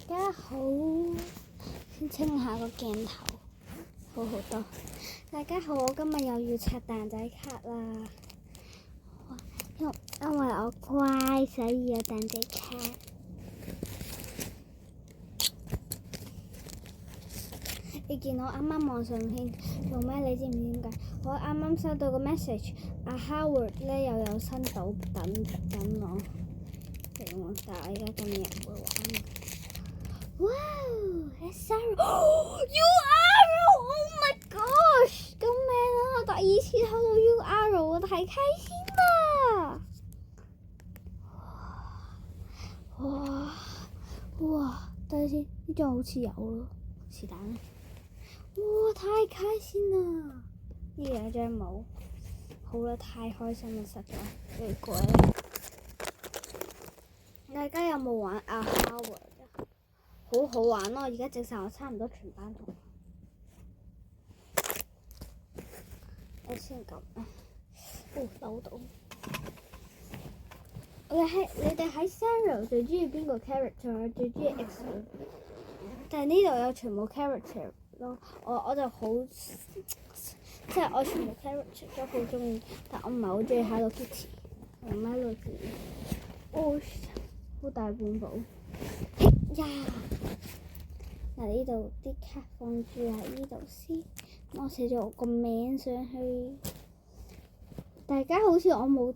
家好，先清下個鏡頭，好好多。大家好，我今日又要刷蛋仔卡啦，因為我乖，所以有蛋仔卡。你見我啱啱網上片做咩？你知唔知點解？我啱啱收到個 message，阿 Howard 咧又有新島等我。但係我而家今日唔會玩。哇 ！URL！Oh my gosh！ 救命啊！我第二次睇到 URL， 我太開心啦！哇！等陣先，呢張好似有咯，是但啦。哇！太開心啦！呢兩張冇。好啦，太開心啦，實在最攰啦。大家有冇玩阿 Howard 啊？好好玩咯！而家整晒我差唔多全班同學。我先咁啊！扭到。你哋喺 Sarah 最中意邊個 character？ 最中意 X 但係呢度有全部 character 咯。我就好，即係我全部 character 都好中意，但我唔係好中意 Hello Kitty 同 Melody。好大本簿。嘿呀！嗱，呢度啲卡放住喺呢度先，我寫咗我個名上去。大家好似我冇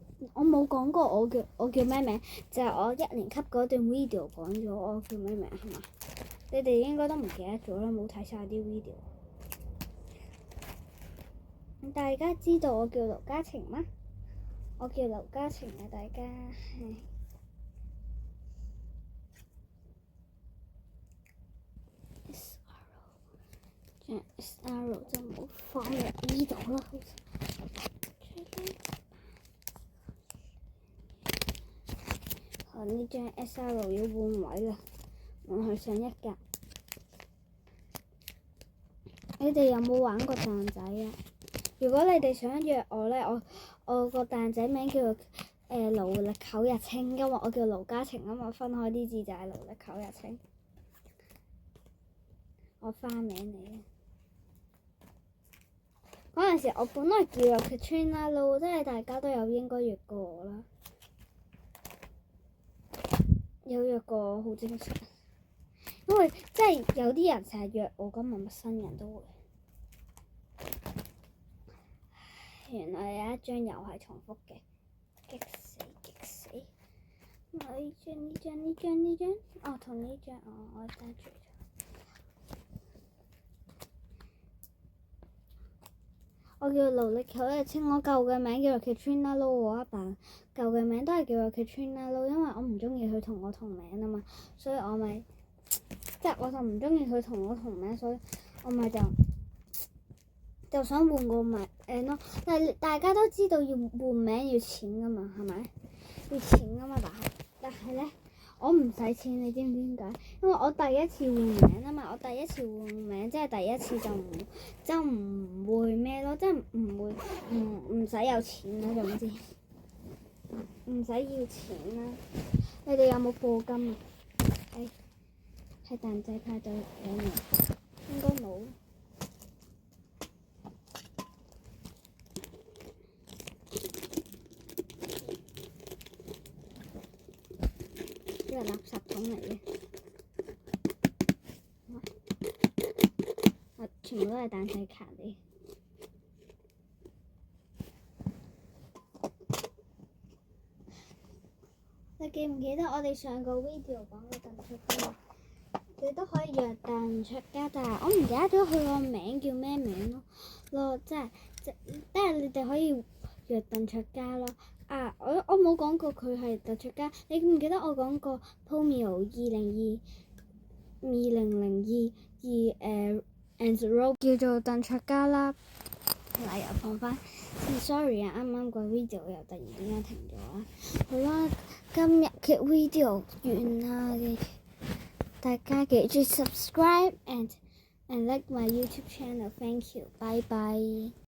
講過我叫咩名，就係我1年級嗰段 video 講咗我叫咩名係嘛？你哋應該都唔記得咗啦，冇睇晒啲 video。大家知道我叫劉嘉晴嗎？我叫劉嘉晴啊，大家。SRO 就冇放入呢度啦。呢張 SRO 要換位啦，換去上一格。你哋有冇玩過蛋仔啊？如果你哋想約我咧，我個蛋仔名叫做勞力口日清，因為我叫盧嘉晴啊嘛，分開啲字就係勞力口日清。我花名嚟嘅。嗰陣時我本來叫做 Katrina Lo， 即係大家都有應該約過我啦。有約過好正常，因為即係有啲人成日約我，咁陌生人都會。原來有一張又係重複嘅，激死！呢張，哦，同呢張，我單住咗。我叫勞力口日清，我舊嘅名叫做 Katrina Lo， 我阿爸舊嘅名都係叫做 Katrina Lo， 因為我唔中意佢同我同名啊嘛，所以我咪即係我就唔中意佢同我同名，所以我咪就想換個名咯。但係大家都知道要換名要錢噶嘛，係咪？要錢噶嘛，但係咧，我唔使錢，你知唔知點解？因為我第一次換名啊嘛，我第一次換名即係第一次就唔會咩咯，即係唔使有錢啦，總之唔使要錢啦。你哋有冇課金啊？喺蛋仔派對有冇？應該冇。呢個垃圾桶嚟嘅，全部都係蛋仔卡嚟。你記唔記得我哋上個 video 講嘅鄧卓嘉？你都可以約鄧卓嘉，但係我唔記得咗佢個名叫咩名咯，即係你哋可以約鄧卓嘉咯。我冇講過佢係鄧卓嘉，你記唔記得我講過 Pomio 2002 and Rob 叫做鄧卓嘉啦。嗱，又放翻，sorry 啊，啱啱個 video 又突然之間停咗啊。好啦，今日嘅 video 完啦，大家記住 subscribe and like my YouTube channel，thank you，bye bye。